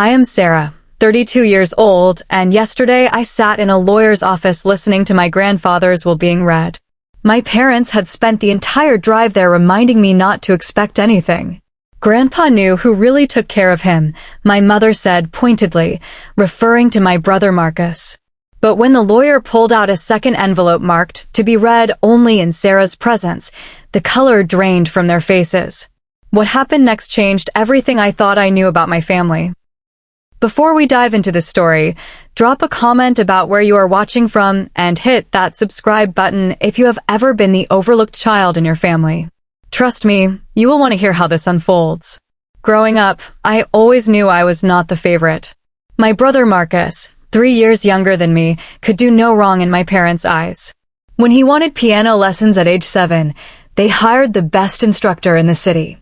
I am Sarah, 32 years old, and yesterday I sat in a lawyer's office listening to my grandfather's will being read. My parents had spent the entire drive there reminding me not to expect anything. Grandpa knew who really took care of him, my mother said pointedly, referring to my brother Marcus. But when the lawyer pulled out a second envelope marked to be read only in Sarah's presence, the color drained from their faces. What happened next changed everything I thought I knew about my family. Before we dive into the story, drop a comment about where you are watching from and hit that subscribe button if you have ever been the overlooked child in your family. Trust me, you will want to hear how this unfolds. Growing up, I always knew I was not the favorite. My brother Marcus, 3 years younger than me, could do no wrong in my parents' eyes. When he wanted piano lessons at age 7, they hired the best instructor in the city.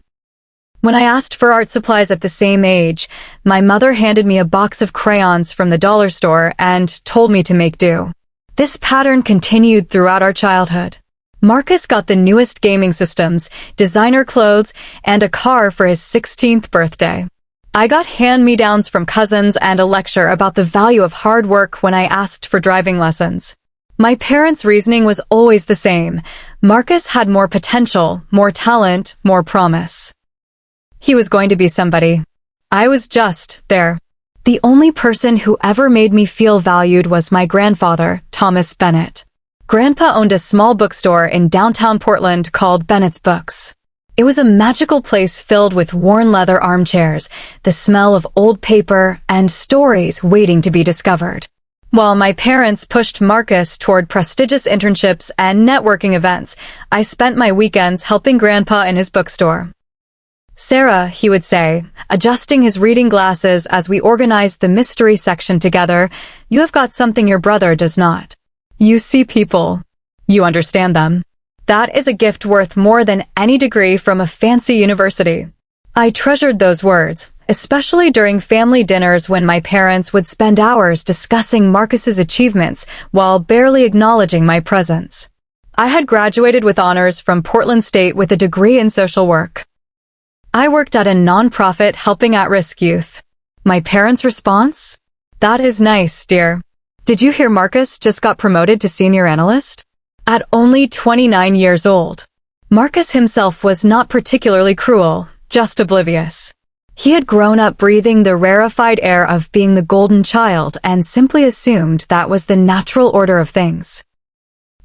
When I asked for art supplies at the same age, my mother handed me a box of crayons from the dollar store and told me to make do. This pattern continued throughout our childhood. Marcus got the newest gaming systems, designer clothes, and a car for his 16th birthday. I got hand-me-downs from cousins and a lecture about the value of hard work when I asked for driving lessons. My parents' reasoning was always the same. Marcus had more potential, more talent, more promise. He was going to be somebody. I was just there. The only person who ever made me feel valued was my grandfather, Thomas Bennett. Grandpa owned a small bookstore in downtown Portland called Bennett's Books. It was a magical place filled with worn leather armchairs, the smell of old paper, and stories waiting to be discovered. While my parents pushed Marcus toward prestigious internships and networking events, I spent my weekends helping Grandpa in his bookstore. Sarah, he would say, adjusting his reading glasses as we organized the mystery section together, you have got something your brother does not. You see people. You understand them. That is a gift worth more than any degree from a fancy university. I treasured those words, especially during family dinners when my parents would spend hours discussing Marcus's achievements while barely acknowledging my presence. I had graduated with honors from Portland State with a degree in social work. I worked at a nonprofit helping at-risk youth. My parents' response? That is nice, dear. Did you hear Marcus just got promoted to senior analyst? At only 29 years old. Marcus himself was not particularly cruel, just oblivious. He had grown up breathing the rarefied air of being the golden child and simply assumed that was the natural order of things.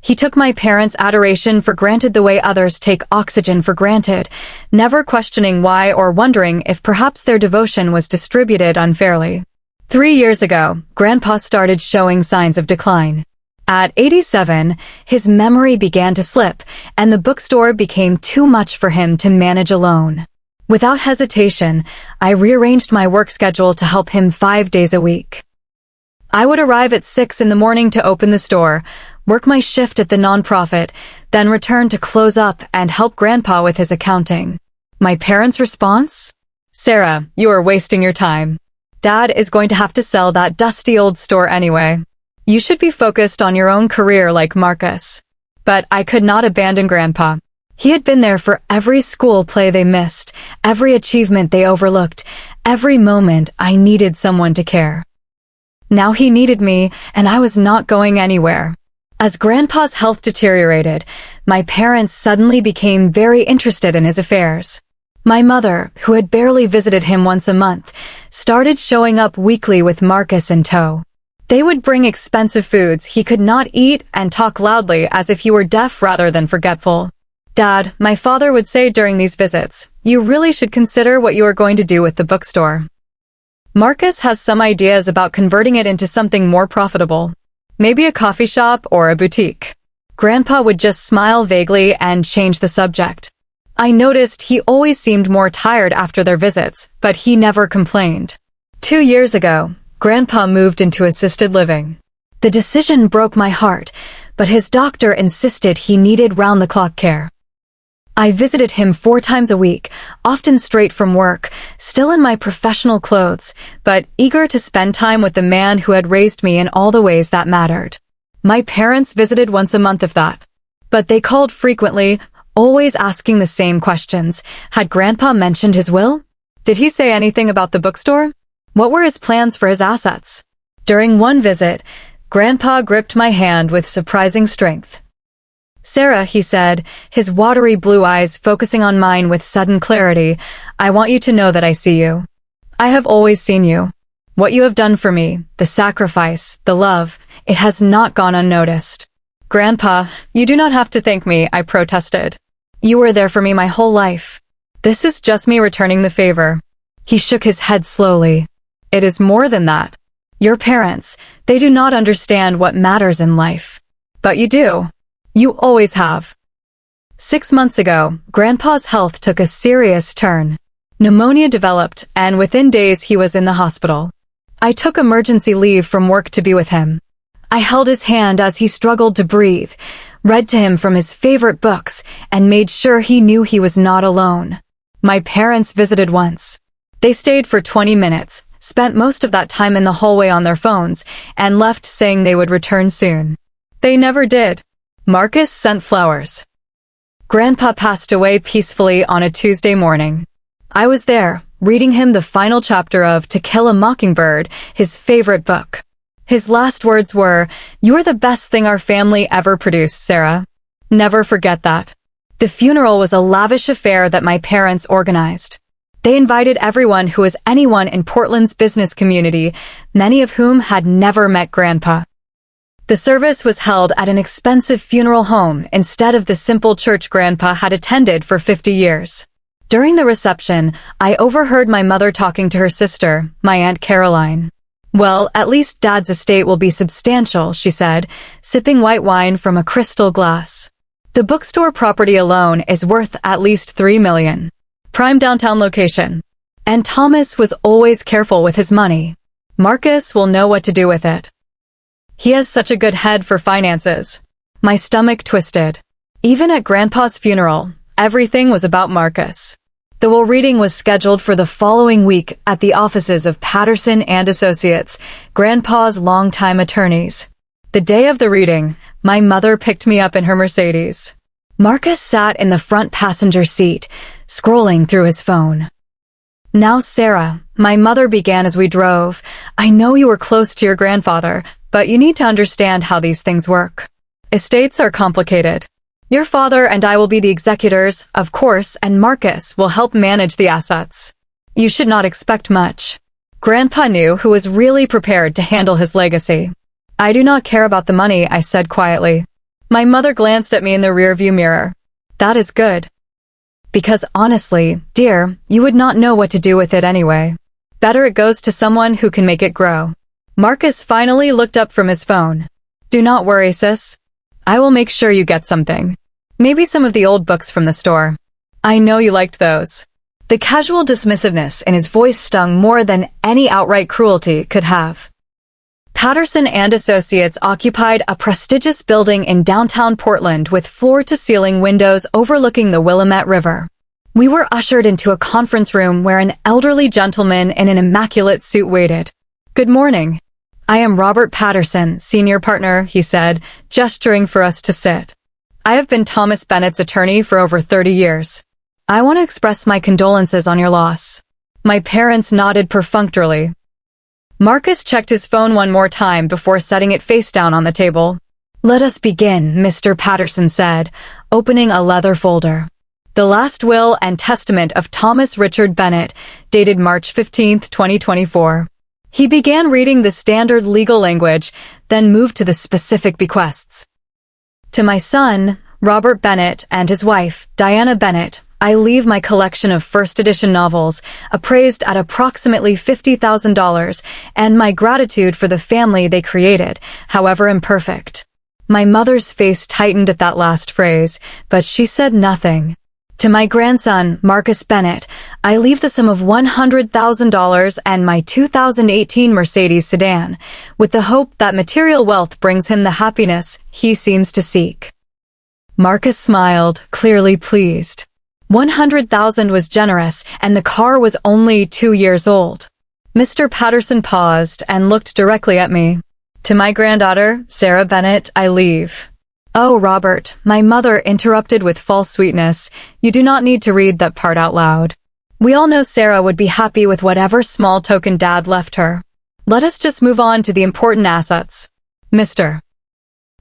He took my parents' adoration for granted the way others take oxygen for granted, never questioning why or wondering if perhaps their devotion was distributed unfairly. 3 years ago, Grandpa started showing signs of decline. At 87, his memory began to slip, and the bookstore became too much for him to manage alone. Without hesitation, I rearranged my work schedule to help him 5 days a week. I would arrive at 6 in the morning to open the store, work my shift at the nonprofit, then return to close up and help Grandpa with his accounting. My parents' response? Sarah, you are wasting your time. Dad is going to have to sell that dusty old store anyway. You should be focused on your own career like Marcus. But I could not abandon Grandpa. He had been there for every school play they missed, every achievement they overlooked, every moment I needed someone to care. Now he needed me, and I was not going anywhere. As Grandpa's health deteriorated, my parents suddenly became very interested in his affairs. My mother, who had barely visited him once a month, started showing up weekly with Marcus in tow. They would bring expensive foods he could not eat and talk loudly as if he were deaf rather than forgetful. Dad, my father would say during these visits, you really should consider what you are going to do with the bookstore. Marcus has some ideas about converting it into something more profitable. Maybe a coffee shop or a boutique. Grandpa would just smile vaguely and change the subject. I noticed he always seemed more tired after their visits, but he never complained. 2 years ago, Grandpa moved into assisted living. The decision broke my heart, but his doctor insisted he needed round-the-clock care. I visited him 4 times a week, often straight from work, still in my professional clothes, but eager to spend time with the man who had raised me in all the ways that mattered. My parents visited once a month if that. But they called frequently, always asking the same questions. Had Grandpa mentioned his will? Did he say anything about the bookstore? What were his plans for his assets? During one visit, Grandpa gripped my hand with surprising strength. "Sarah," he said, his watery blue eyes focusing on mine with sudden clarity, "I want you to know that I see you. I have always seen you. What you have done for me, the sacrifice, the love, it has not gone unnoticed." "Grandpa, you do not have to thank me," I protested. "You were there for me my whole life. This is just me returning the favor." He shook his head slowly. "It is more than that. Your parents, they do not understand what matters in life. But you do. You always have." 6 months ago, Grandpa's health took a serious turn. Pneumonia developed, and within days he was in the hospital. I took emergency leave from work to be with him. I held his hand as he struggled to breathe, read to him from his favorite books, and made sure he knew he was not alone. My parents visited once. They stayed for 20 minutes, spent most of that time in the hallway on their phones, and left saying they would return soon. They never did. Marcus sent flowers. Grandpa passed away peacefully on a Tuesday morning. I was there, reading him the final chapter of To Kill a Mockingbird, his favorite book. His last words were, "You're the best thing our family ever produced, Sarah. Never forget that." The funeral was a lavish affair that my parents organized. They invited everyone who was anyone in Portland's business community, many of whom had never met Grandpa. The service was held at an expensive funeral home instead of the simple church Grandpa had attended for 50 years. During the reception, I overheard my mother talking to her sister, my Aunt Caroline. "Well, at least Dad's estate will be substantial," she said, sipping white wine from a crystal glass. "The bookstore property alone is worth at least $3 million. Prime downtown location. And Thomas was always careful with his money. Marcus will know what to do with it. He has such a good head for finances." My stomach twisted. Even at Grandpa's funeral, everything was about Marcus. The will reading was scheduled for the following week at the offices of Patterson and Associates, Grandpa's longtime attorneys. The day of the reading, my mother picked me up in her Mercedes. Marcus sat in the front passenger seat, scrolling through his phone. "Now, Sarah," my mother began as we drove, "I know you were close to your grandfather, but you need to understand how these things work. Estates are complicated. Your father and I will be the executors, of course, and Marcus will help manage the assets. You should not expect much." Grandpa knew who was really prepared to handle his legacy. "I do not care about the money," I said quietly. My mother glanced at me in the rearview mirror. "That is good. Because honestly, dear, you would not know what to do with it anyway. Better it goes to someone who can make it grow." Marcus finally looked up from his phone. "Do not worry, sis. I will make sure you get something. Maybe some of the old books from the store. I know you liked those." The casual dismissiveness in his voice stung more than any outright cruelty could have. Patterson and Associates occupied a prestigious building in downtown Portland with floor-to-ceiling windows overlooking the Willamette River. We were ushered into a conference room where an elderly gentleman in an immaculate suit waited. "Good morning. I am Robert Patterson, senior partner," he said, gesturing for us to sit. "I have been Thomas Bennett's attorney for over 30 years. I want to express my condolences on your loss." My parents nodded perfunctorily. Marcus checked his phone one more time before setting it face down on the table. "Let us begin," Mr. Patterson said, opening a leather folder. The last will and testament of Thomas Richard Bennett, dated March 15, 2024. He began reading the standard legal language, then moved to the specific bequests. "To my son, Robert Bennett, and his wife, Diana Bennett, I leave my collection of first-edition novels, appraised at approximately $50,000, and my gratitude for the family they created, however imperfect." My mother's face tightened at that last phrase, but she said nothing. "To my grandson, Marcus Bennett, I leave the sum of $100,000 and my 2018 Mercedes sedan, with the hope that material wealth brings him the happiness he seems to seek." Marcus smiled, clearly pleased. 100,000 was generous, and the car was only 2 years old. Mr. Patterson paused and looked directly at me. "To my granddaughter, Sarah Bennett, I leave." "Oh, Robert," my mother interrupted with false sweetness, "you do not need to read that part out loud. We all know Sarah would be happy with whatever small token Dad left her. Let us just move on to the important assets. Mr.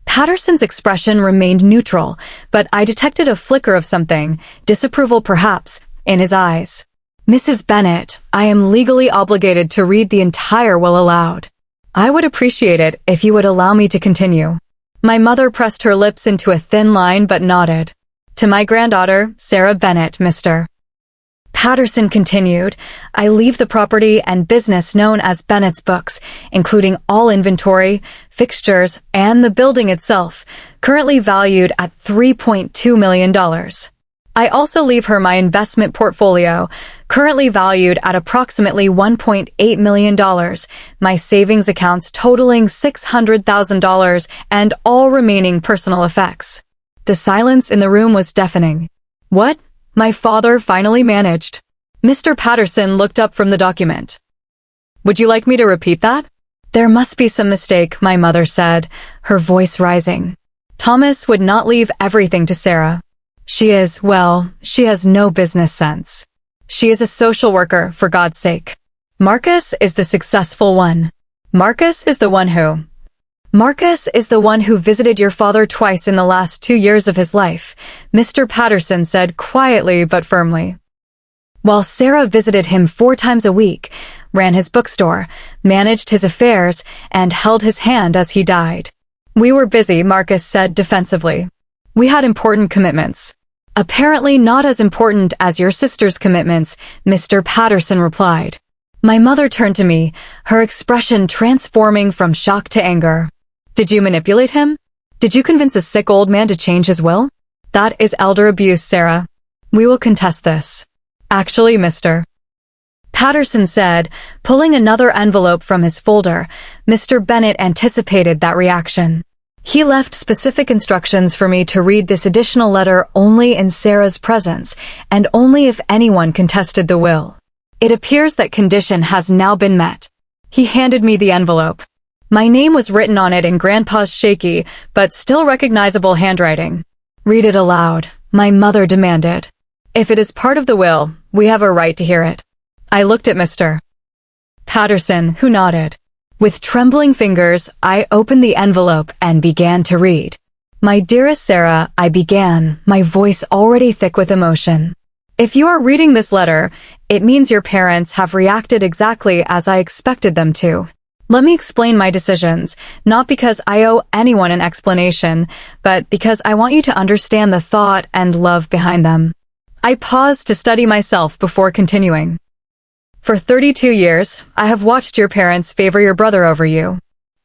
Patterson's expression remained neutral, but I detected a flicker of something, disapproval perhaps, in his eyes. Mrs. Bennet, I am legally obligated to read the entire will aloud. I would appreciate it if you would allow me to continue. My mother pressed her lips into a thin line but nodded. To my granddaughter, Sarah Bennet, Mr. Patterson continued, I leave the property and business known as Bennett's Books, including all inventory, fixtures, and the building itself, currently valued at $3.2 million. I also leave her my investment portfolio, currently valued at approximately $1.8 million, my savings accounts totaling $600,000, and all remaining personal effects. The silence in the room was deafening. What? My father finally managed. Mr. Patterson looked up from the document. Would you like me to repeat that? There must be some mistake, my mother said, her voice rising. Thomas would not leave everything to Sarah. She has no business sense. She is a social worker, for God's sake. Marcus is the successful one. Marcus is the one who visited your father twice in the last 2 years of his life, Mr. Patterson said quietly but firmly. While Sarah visited him 4 times a week, ran his bookstore, managed his affairs, and held his hand as he died. We were busy, Marcus said defensively. We had important commitments. Apparently not as important as your sister's commitments, Mr. Patterson replied. My mother turned to me, her expression transforming from shock to anger. Did you manipulate him? Did you convince a sick old man to change his will? That is elder abuse, Sarah. We will contest this. Actually, Mr. Patterson said, pulling another envelope from his folder. Mr. Bennet anticipated that reaction. He left specific instructions for me to read this additional letter only in Sarah's presence, and only if anyone contested the will. It appears that condition has now been met. He handed me the envelope. My name was written on it in Grandpa's shaky, but still recognizable handwriting. Read it aloud, my mother demanded. If it is part of the will, we have a right to hear it. I looked at Mr. Patterson, who nodded. With trembling fingers, I opened the envelope and began to read. My dearest Sarah, I began, my voice already thick with emotion. If you are reading this letter, it means your parents have reacted exactly as I expected them to. Let me explain my decisions, not because I owe anyone an explanation, but because I want you to understand the thought and love behind them. I paused to study myself before continuing. For 32 years, I have watched your parents favor your brother over you.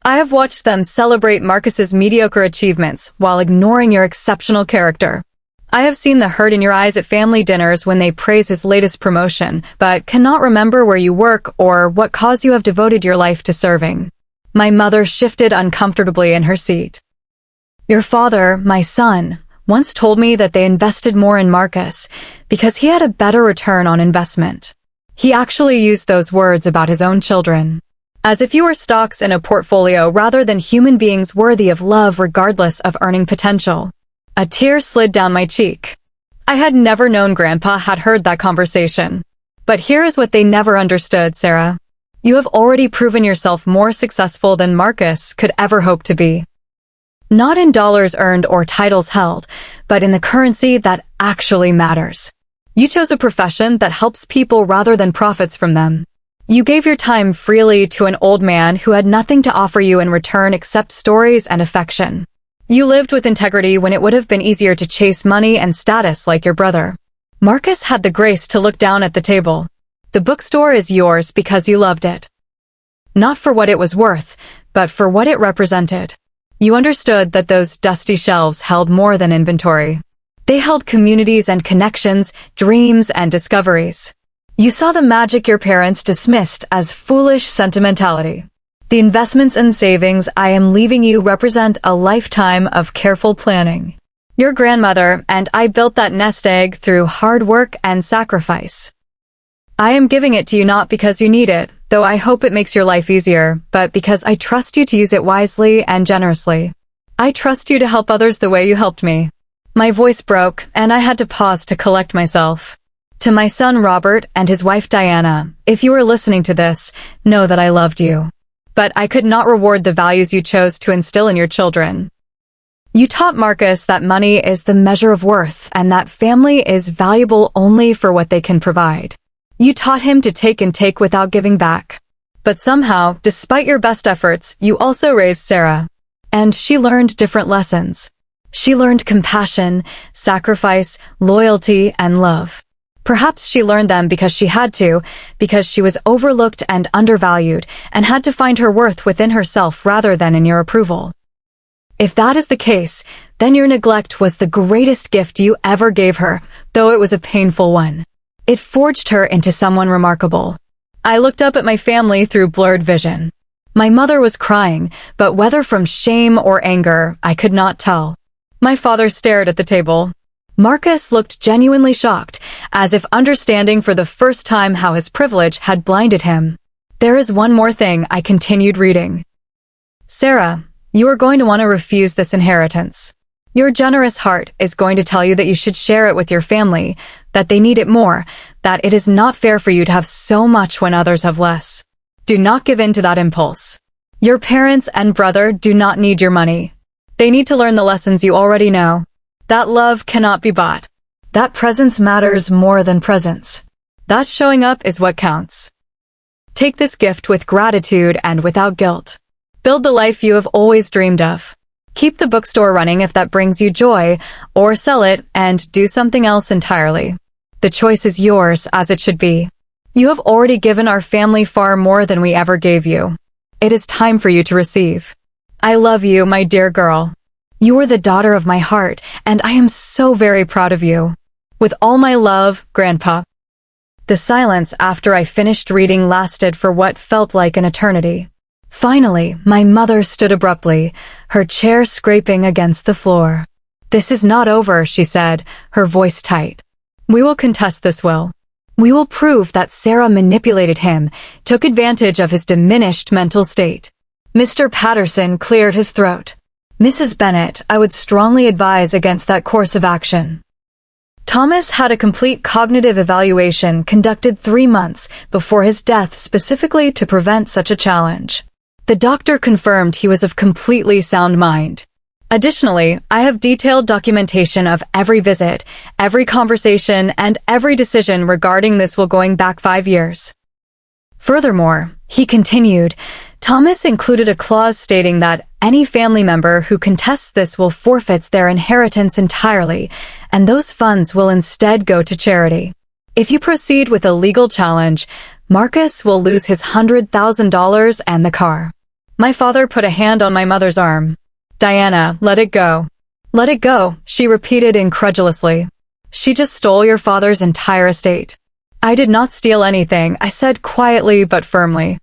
I have watched them celebrate Marcus's mediocre achievements while ignoring your exceptional character. I have seen the hurt in your eyes at family dinners when they praise his latest promotion, but cannot remember where you work or what cause you have devoted your life to serving. My mother shifted uncomfortably in her seat. Your father, my son, once told me that they invested more in Marcus because he had a better return on investment. He actually used those words about his own children. As if you were stocks in a portfolio rather than human beings worthy of love regardless of earning potential. A tear slid down my cheek. I had never known Grandpa had heard that conversation. But here is what they never understood, Sarah. You have already proven yourself more successful than Marcus could ever hope to be. Not in dollars earned or titles held, but in the currency that actually matters. You chose a profession that helps people rather than profits from them. You gave your time freely to an old man who had nothing to offer you in return except stories and affection. You lived with integrity when it would have been easier to chase money and status like your brother. Marcus had the grace to look down at the table. The bookstore is yours because you loved it. Not for what it was worth, but for what it represented. You understood that those dusty shelves held more than inventory. They held communities and connections, dreams and discoveries. You saw the magic your parents dismissed as foolish sentimentality. The investments and savings I am leaving you represent a lifetime of careful planning. Your grandmother and I built that nest egg through hard work and sacrifice. I am giving it to you not because you need it, though I hope it makes your life easier, but because I trust you to use it wisely and generously. I trust you to help others the way you helped me. My voice broke, and I had to pause to collect myself. To my son Robert and his wife Diana, if you are listening to this, know that I loved you. But I could not reward the values you chose to instill in your children. You taught Marcus that money is the measure of worth and that family is valuable only for what they can provide. You taught him to take and take without giving back. But somehow, despite your best efforts, you also raised Sarah. And she learned different lessons. She learned compassion, sacrifice, loyalty, and love. Perhaps she learned them because she had to, because she was overlooked and undervalued, and had to find her worth within herself rather than in your approval. If that is the case, then your neglect was the greatest gift you ever gave her, though it was a painful one. It forged her into someone remarkable. I looked up at my family through blurred vision. My mother was crying, but whether from shame or anger, I could not tell. My father stared at the table. Marcus looked genuinely shocked, as if understanding for the first time how his privilege had blinded him. There is one more thing, I continued reading. Sarah, you are going to want to refuse this inheritance. Your generous heart is going to tell you that you should share it with your family, that they need it more, that it is not fair for you to have so much when others have less. Do not give in to that impulse. Your parents and brother do not need your money. They need to learn the lessons you already know. That love cannot be bought. That presence matters more than presents. That showing up is what counts. Take this gift with gratitude and without guilt. Build the life you have always dreamed of. Keep the bookstore running if that brings you joy, or sell it and do something else entirely. The choice is yours, as it should be. You have already given our family far more than we ever gave you. It is time for you to receive. I love you, my dear girl. You are the daughter of my heart, and I am so very proud of you. With all my love, Grandpa. The silence after I finished reading lasted for what felt like an eternity. Finally, my mother stood abruptly, her chair scraping against the floor. This is not over, she said, her voice tight. We will contest this will. We will prove that Sarah manipulated him, took advantage of his diminished mental state. Mr. Patterson cleared his throat. Mrs. Bennet, I would strongly advise against that course of action. Thomas had a complete cognitive evaluation conducted 3 months before his death specifically to prevent such a challenge. The doctor confirmed he was of completely sound mind. Additionally, I have detailed documentation of every visit, every conversation, and every decision regarding this will going back 5 years. Furthermore, he continued, Thomas included a clause stating that any family member who contests this will forfeit their inheritance entirely, and those funds will instead go to charity. If you proceed with a legal challenge, Marcus will lose his $100,000 and the car. My father put a hand on my mother's arm. Diana, let it go. Let it go, she repeated incredulously. She just stole your father's entire estate. I did not steal anything, I said quietly but firmly.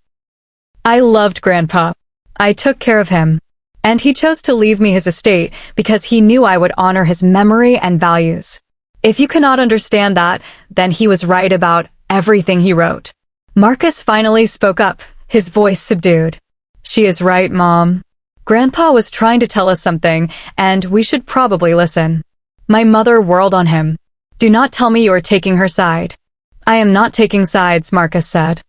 I loved Grandpa. I took care of him. And he chose to leave me his estate because he knew I would honor his memory and values. If you cannot understand that, then he was right about everything he wrote. Marcus finally spoke up, his voice subdued. She is right, Mom. Grandpa was trying to tell us something, and we should probably listen. My mother whirled on him. Do not tell me you are taking her side. I am not taking sides, Marcus said.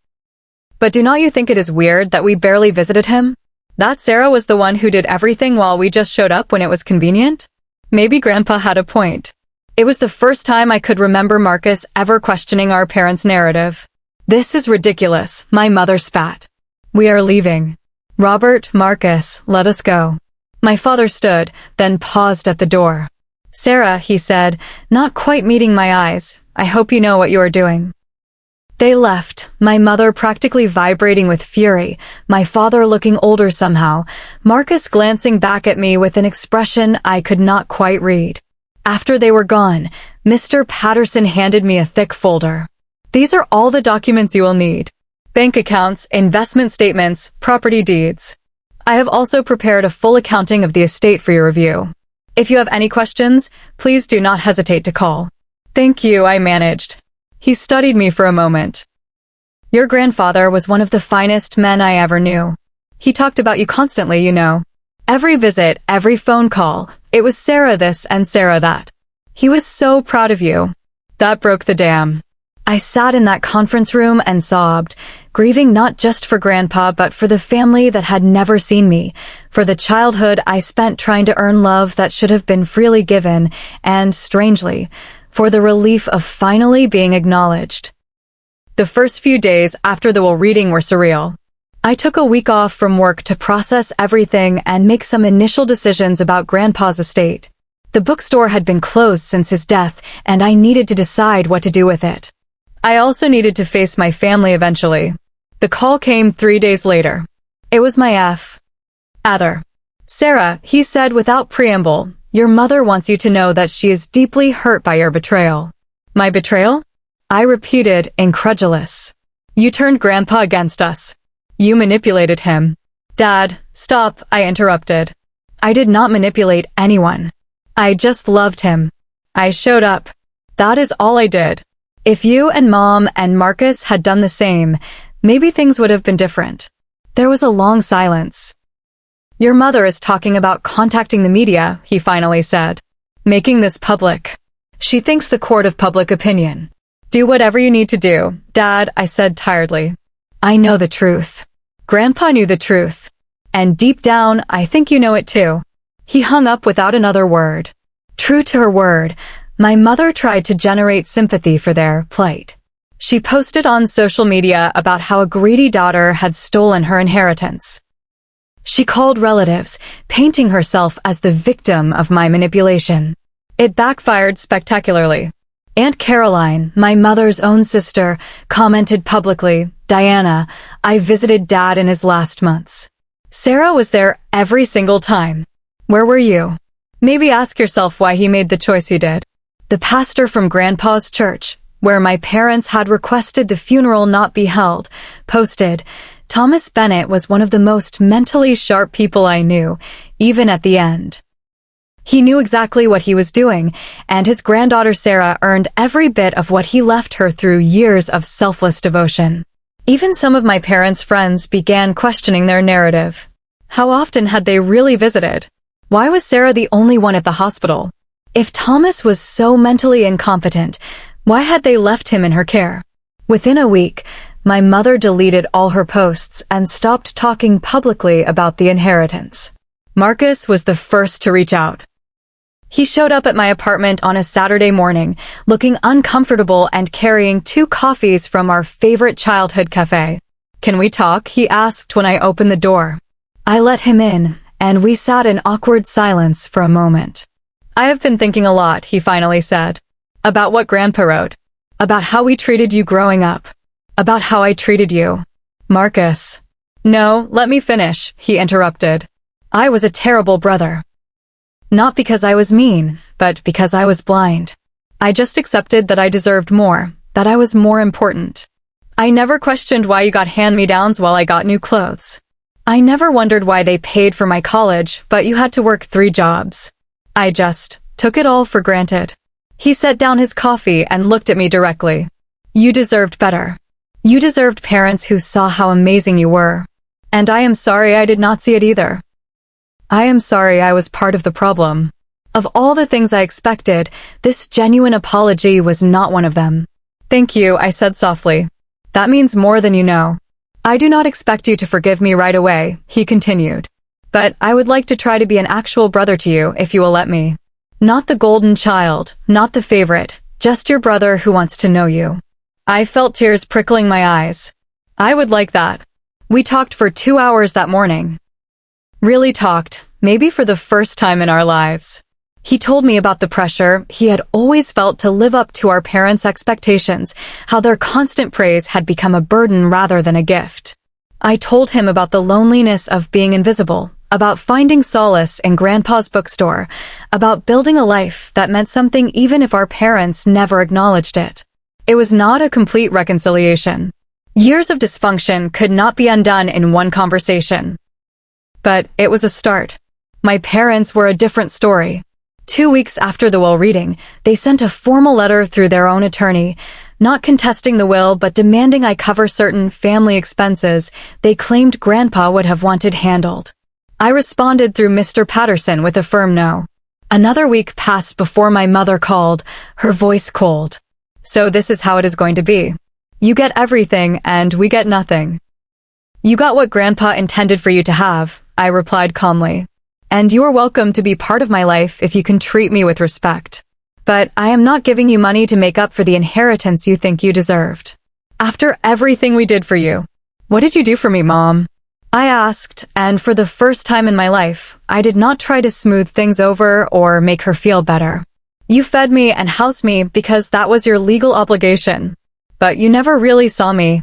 But do not you think it is weird that we barely visited him? That Sarah was the one who did everything while we just showed up when it was convenient? Maybe Grandpa had a point. It was the first time I could remember Marcus ever questioning our parents' narrative. This is ridiculous, my mother spat. We are leaving. Robert, Marcus, let us go. My father stood, then paused at the door. Sarah, he said, not quite meeting my eyes, I hope you know what you are doing. They left, my mother practically vibrating with fury, my father looking older somehow, Marcus glancing back at me with an expression I could not quite read. After they were gone, Mr. Patterson handed me a thick folder. These are all the documents you will need. Bank accounts, investment statements, property deeds. I have also prepared a full accounting of the estate for your review. If you have any questions, please do not hesitate to call. Thank you, I managed. He studied me for a moment. Your grandfather was one of the finest men I ever knew. He talked about you constantly, you know. Every visit, every phone call, it was Sarah this and Sarah that. He was so proud of you. That broke the dam. I sat in that conference room and sobbed, grieving not just for Grandpa but for the family that had never seen me, for the childhood I spent trying to earn love that should have been freely given, and, strangely, for the relief of finally being acknowledged. The first few days after the will reading were surreal. I took a week off from work to process everything and make some initial decisions about Grandpa's estate. The bookstore had been closed since his death, and I needed to decide what to do with it. I also needed to face my family eventually. The call came 3 days later. It was my father. "Sarah," he said without preamble, "your mother wants you to know that she is deeply hurt by your betrayal." "My betrayal?" I repeated, incredulous. "You turned Grandpa against us. You manipulated him." "Dad, stop," I interrupted. "I did not manipulate anyone. I just loved him. I showed up. That is all I did. If you and Mom and Marcus had done the same, maybe things would have been different." There was a long silence. "Your mother is talking about contacting the media," he finally said. "Making this public. She thinks the court of public opinion." "Do whatever you need to do, Dad," I said tiredly. "I know the truth. Grandpa knew the truth. And deep down, I think you know it too." He hung up without another word. True to her word, my mother tried to generate sympathy for their plight. She posted on social media about how a greedy daughter had stolen her inheritance. She called relatives, painting herself as the victim of my manipulation. It backfired spectacularly. Aunt Caroline, my mother's own sister, commented publicly, "Diana, I visited Dad in his last months. Sarah was there every single time. Where were you?" Maybe ask yourself why he made the choice he did. The pastor from Grandpa's church, where my parents had requested the funeral not be held, posted, "Thomas Bennett was one of the most mentally sharp people I knew, even at the end. He knew exactly what he was doing, and his granddaughter Sarah earned every bit of what he left her through years of selfless devotion." Even some of my parents' friends began questioning their narrative. How often had they really visited? Why was Sarah the only one at the hospital? If Thomas was so mentally incompetent, why had they left him in her care? Within a week, my mother deleted all her posts and stopped talking publicly about the inheritance. Marcus was the first to reach out. He showed up at my apartment on a Saturday morning, looking uncomfortable and carrying 2 coffees from our favorite childhood cafe. "Can we talk?" he asked when I opened the door. I let him in, and we sat in awkward silence for a moment. "I have been thinking a lot," he finally said. "About what Grandpa wrote. About how we treated you growing up. About how I treated you." "Marcus." "No, let me finish," he interrupted. "I was a terrible brother. Not because I was mean, but because I was blind. I just accepted that I deserved more, that I was more important. I never questioned why you got hand-me-downs while I got new clothes. I never wondered why they paid for my college, but you had to work 3 jobs. I just took it all for granted." He set down his coffee and looked at me directly. "You deserved better. You deserved parents who saw how amazing you were. And I am sorry I did not see it either. I am sorry I was part of the problem. Of all the things I expected, this genuine apology was not one of them." "Thank you," I said softly. "That means more than you know. I do not expect you to forgive me right away," he continued. "But I would like to try to be an actual brother to you if you will let me. Not the golden child, not the favorite, just your brother who wants to know you." I felt tears prickling my eyes. I would like that. We talked for 2 hours that morning. Really talked, maybe for the first time in our lives. He told me about the pressure he had always felt to live up to our parents' expectations, how their constant praise had become a burden rather than a gift. I told him about the loneliness of being invisible, about finding solace in Grandpa's bookstore, about building a life that meant something even if our parents never acknowledged it. It was not a complete reconciliation. Years of dysfunction could not be undone in one conversation. But it was a start. My parents were a different story. 2 weeks after the will reading, they sent a formal letter through their own attorney, not contesting the will but demanding I cover certain family expenses they claimed Grandpa would have wanted handled. I responded through Mr. Patterson with a firm no. Another week passed before my mother called, her voice cold. So this is how it is going to be. You get everything and we get nothing. You got what Grandpa intended for you to have, I replied calmly. And you are welcome to be part of my life if you can treat me with respect. But I am not giving you money to make up for the inheritance you think you deserved. After everything we did for you, what did you do for me, Mom? I asked, and for the first time in my life, I did not try to smooth things over or make her feel better. You fed me and housed me because that was your legal obligation. But you never really saw me.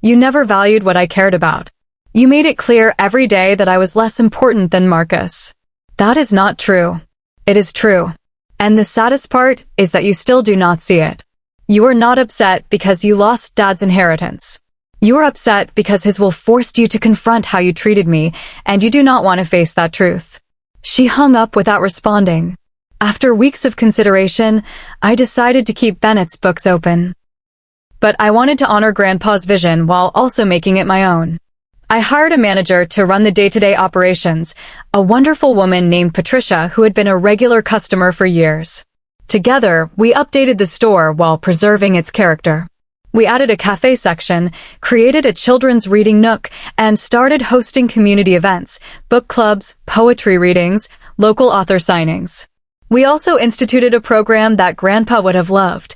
You never valued what I cared about. You made it clear every day that I was less important than Marcus. That is not true. It is true. And the saddest part is that you still do not see it. You are not upset because you lost Dad's inheritance. You are upset because his will forced you to confront how you treated me, and you do not want to face that truth. She hung up without responding. After weeks of consideration, I decided to keep Bennett's books open. But I wanted to honor Grandpa's vision while also making it my own. I hired a manager to run the day-to-day operations, a wonderful woman named Patricia who had been a regular customer for years. Together, we updated the store while preserving its character. We added a cafe section, created a children's reading nook, and started hosting community events, book clubs, poetry readings, local author signings. We also instituted a program that Grandpa would have loved.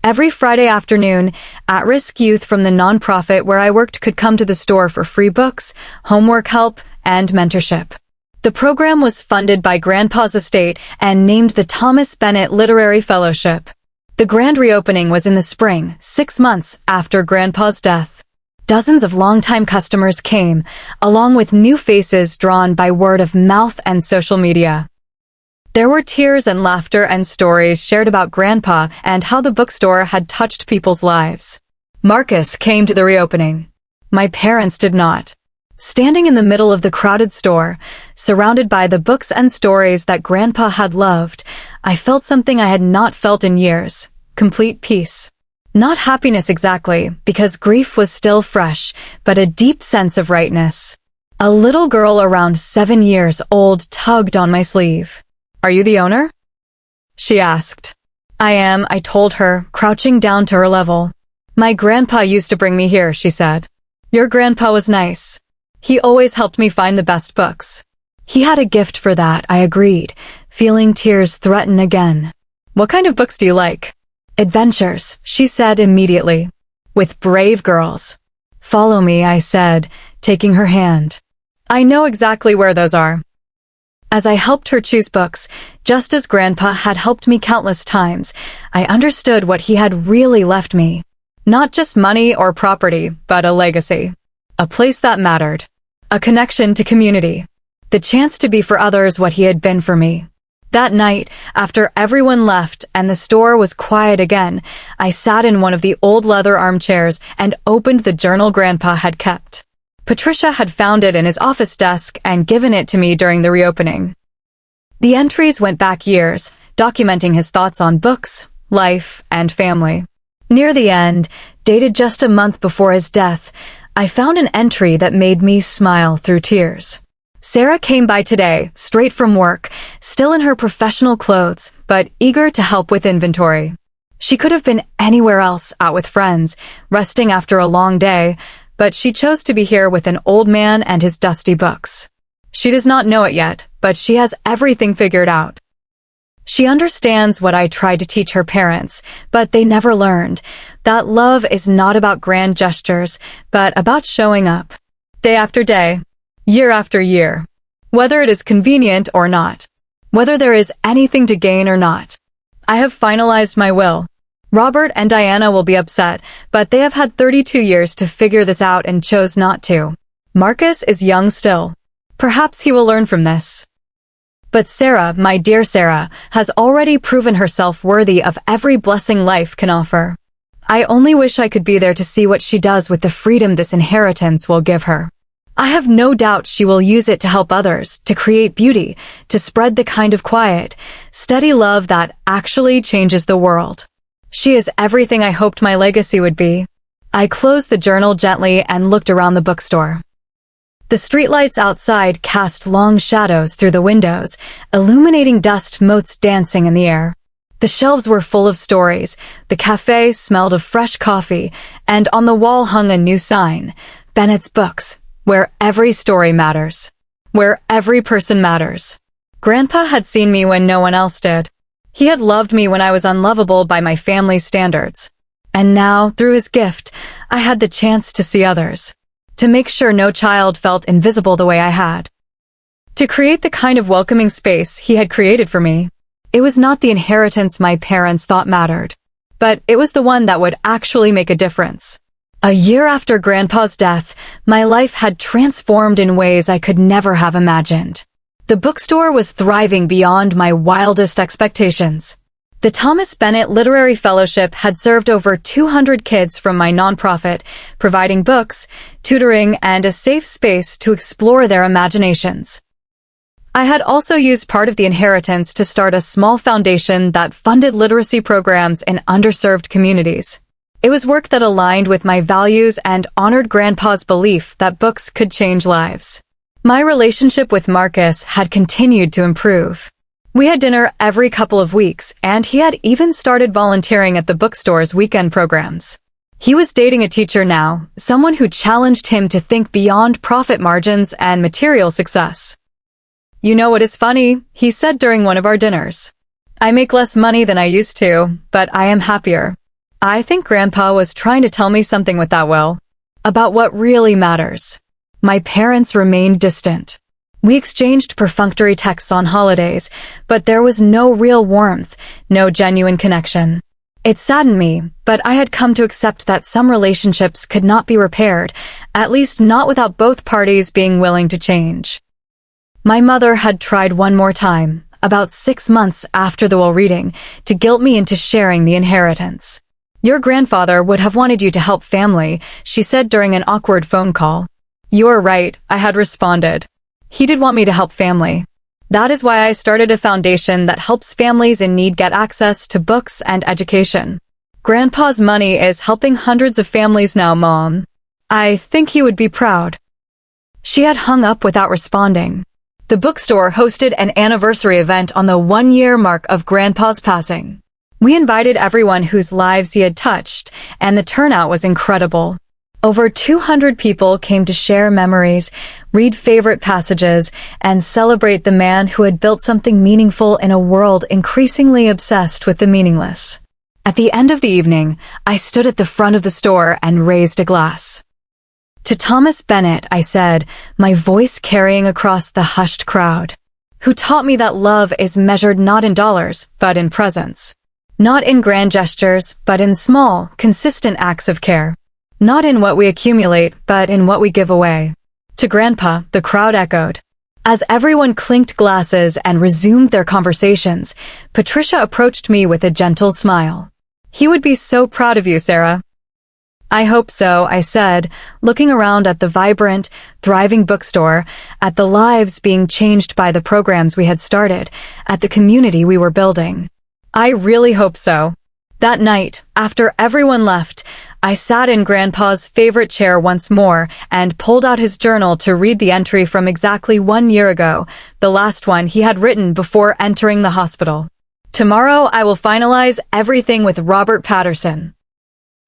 Every Friday afternoon, at-risk youth from the nonprofit where I worked could come to the store for free books, homework help, and mentorship. The program was funded by Grandpa's estate and named the Thomas Bennett Literary Fellowship. The grand reopening was in the spring, 6 months after Grandpa's death. Dozens of longtime customers came, along with new faces drawn by word of mouth and social media. There were tears and laughter and stories shared about Grandpa and how the bookstore had touched people's lives. Marcus came to the reopening. My parents did not. Standing in the middle of the crowded store, surrounded by the books and stories that Grandpa had loved, I felt something I had not felt in years. Complete peace. Not happiness exactly, because grief was still fresh, but a deep sense of rightness. A little girl around 7 years old tugged on my sleeve. "Are you the owner?" she asked. "I am," I told her, crouching down to her level. "My grandpa used to bring me here," she said. "Your grandpa was nice. He always helped me find the best books." "He had a gift for that," I agreed, feeling tears threaten again. "What kind of books do you like?" "Adventures," she said immediately. "With brave girls." "Follow me," I said, taking her hand. "I know exactly where those are." As I helped her choose books, just as Grandpa had helped me countless times, I understood what he had really left me. Not just money or property, but a legacy. A place that mattered. A connection to community. The chance to be for others what he had been for me. That night, after everyone left and the store was quiet again, I sat in one of the old leather armchairs and opened the journal Grandpa had kept. Patricia had found it in his office desk and given it to me during the reopening. The entries went back years, documenting his thoughts on books, life, and family. Near the end, dated just a month before his death, I found an entry that made me smile through tears. Sarah came by today, straight from work, still in her professional clothes, but eager to help with inventory. She could have been anywhere else, out with friends, resting after a long day, but she chose to be here with an old man and his dusty books. She does not know it yet, but she has everything figured out. She understands what I tried to teach her parents, but they never learned, that love is not about grand gestures, but about showing up. Day after day, year after year. Whether it is convenient or not. Whether there is anything to gain or not. I have finalized my will. Robert and Diana will be upset, but they have had 32 years to figure this out and chose not to. Marcus is young still. Perhaps he will learn from this. But Sarah, my dear Sarah, has already proven herself worthy of every blessing life can offer. I only wish I could be there to see what she does with the freedom this inheritance will give her. I have no doubt she will use it to help others, to create beauty, to spread the kind of quiet, steady love that actually changes the world. She is everything I hoped my legacy would be. I closed the journal gently and looked around the bookstore. The streetlights outside cast long shadows through the windows, illuminating dust motes dancing in the air. The shelves were full of stories, the cafe smelled of fresh coffee, and on the wall hung a new sign, Bennett's Books, where every story matters. Where every person matters. Grandpa had seen me when no one else did. He had loved me when I was unlovable by my family's standards. And now, through his gift, I had the chance to see others. To make sure no child felt invisible the way I had. To create the kind of welcoming space he had created for me. It was not the inheritance my parents thought mattered, but it was the one that would actually make a difference. A year after Grandpa's death, my life had transformed in ways I could never have imagined. The bookstore was thriving beyond my wildest expectations. The Thomas Bennett Literary Fellowship had served over 200 kids from my nonprofit, providing books, tutoring, and a safe space to explore their imaginations. I had also used part of the inheritance to start a small foundation that funded literacy programs in underserved communities. It was work that aligned with my values and honored Grandpa's belief that books could change lives. My relationship with Marcus had continued to improve. We had dinner every couple of weeks, and he had even started volunteering at the bookstore's weekend programs. He was dating a teacher now, someone who challenged him to think beyond profit margins and material success. "You know what is funny?" he said during one of our dinners. "I make less money than I used to, but I am happier." I think Grandpa was trying to tell me something with that will. About what really matters. My parents remained distant. We exchanged perfunctory texts on holidays, but there was no real warmth, no genuine connection. It saddened me, but I had come to accept that some relationships could not be repaired, at least not without both parties being willing to change. My mother had tried one more time, about 6 months after the will reading, to guilt me into sharing the inheritance. "Your grandfather would have wanted you to help family," she said during an awkward phone call. "You're right," I had responded. "He did want me to help family. That is why I started a foundation that helps families in need get access to books and education. Grandpa's money is helping hundreds of families now, Mom. I think he would be proud." She had hung up without responding. The bookstore hosted an anniversary event on the 1-year mark of Grandpa's passing. We invited everyone whose lives he had touched, and the turnout was incredible. Over 200 people came to share memories, read favorite passages, and celebrate the man who had built something meaningful in a world increasingly obsessed with the meaningless. At the end of the evening, I stood at the front of the store and raised a glass. "To Thomas Bennett," I said, my voice carrying across the hushed crowd, "who taught me that love is measured not in dollars, but in presence. Not in grand gestures, but in small, consistent acts of care. Not in what we accumulate, but in what we give away." To Grandpa, the crowd echoed. As everyone clinked glasses and resumed their conversations, Patricia approached me with a gentle smile. "He would be so proud of you, Sarah." "I hope so," I said, looking around at the vibrant, thriving bookstore, at the lives being changed by the programs we had started, at the community we were building. "I really hope so." That night, after everyone left, I sat in Grandpa's favorite chair once more and pulled out his journal to read the entry from exactly 1 year ago, the last one he had written before entering the hospital. "Tomorrow I will finalize everything with Robert Patterson.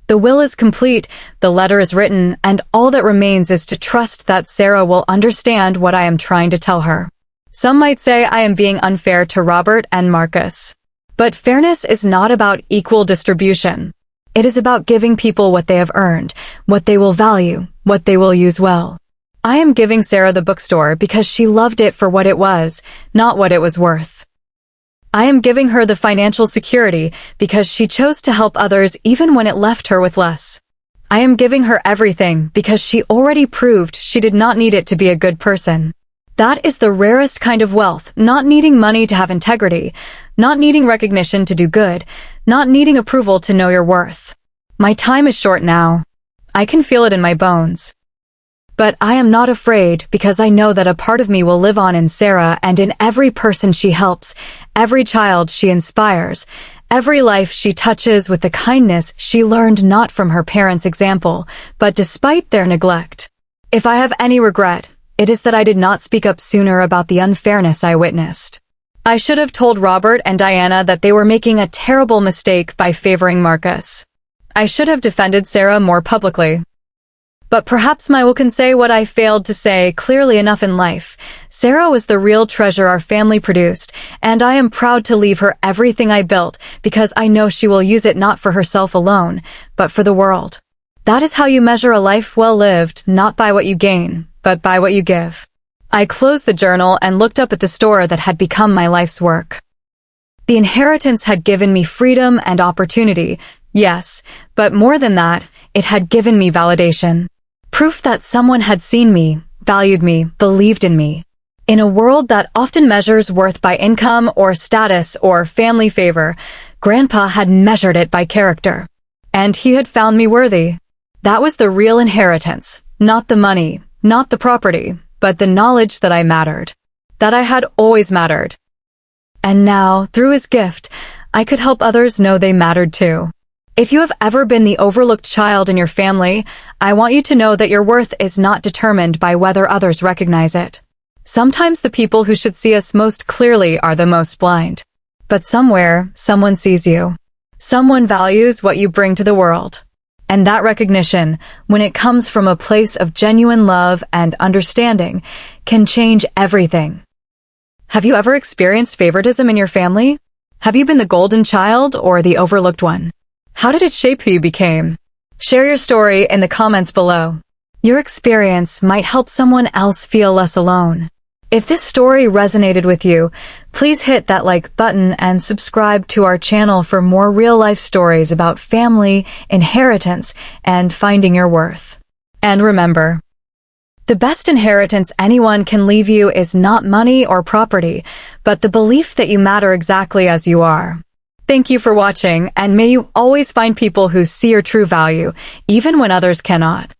The will is complete, the letter is written, and all that remains is to trust that Sarah will understand what I am trying to tell her. Some might say I am being unfair to Robert and Marcus. But fairness is not about equal distribution. It is about giving people what they have earned, what they will value, what they will use well. I am giving Sarah the bookstore because she loved it for what it was, not what it was worth. I am giving her the financial security because she chose to help others even when it left her with less. I am giving her everything because she already proved she did not need it to be a good person. That is the rarest kind of wealth, not needing money to have integrity, not needing recognition to do good, not needing approval to know your worth. My time is short now. I can feel it in my bones. But I am not afraid because I know that a part of me will live on in Sarah and in every person she helps, every child she inspires, every life she touches with the kindness she learned not from her parents' example, but despite their neglect. If I have any regret, it is that I did not speak up sooner about the unfairness I witnessed. I should have told Robert and Diana that they were making a terrible mistake by favoring Marcus. I should have defended Sarah more publicly. But perhaps Maya can say what I failed to say clearly enough in life. Sarah was the real treasure our family produced, and I am proud to leave her everything I built because I know she will use it not for herself alone, but for the world. That is how you measure a life well lived, not by what you gain, but by what you give. I closed the journal and looked up at the store that had become my life's work. The inheritance had given me freedom and opportunity, yes, but more than that, it had given me validation. Proof that someone had seen me, valued me, believed in me. In a world that often measures worth by income or status or family favor, Grandpa had measured it by character. And he had found me worthy. That was the real inheritance, not the money, not the property, but the knowledge that I mattered. That I had always mattered. And now, through his gift, I could help others know they mattered too. If you have ever been the overlooked child in your family, I want you to know that your worth is not determined by whether others recognize it. Sometimes the people who should see us most clearly are the most blind. But somewhere, someone sees you. Someone values what you bring to the world. And that recognition, when it comes from a place of genuine love and understanding, can change everything. Have you ever experienced favoritism in your family? Have you been the golden child or the overlooked one? How did it shape who you became? Share your story in the comments below. Your experience might help someone else feel less alone. If this story resonated with you, please hit that like button and subscribe to our channel for more real-life stories about family, inheritance, and finding your worth. And remember, the best inheritance anyone can leave you is not money or property, but the belief that you matter exactly as you are. Thank you for watching, and may you always find people who see your true value, even when others cannot.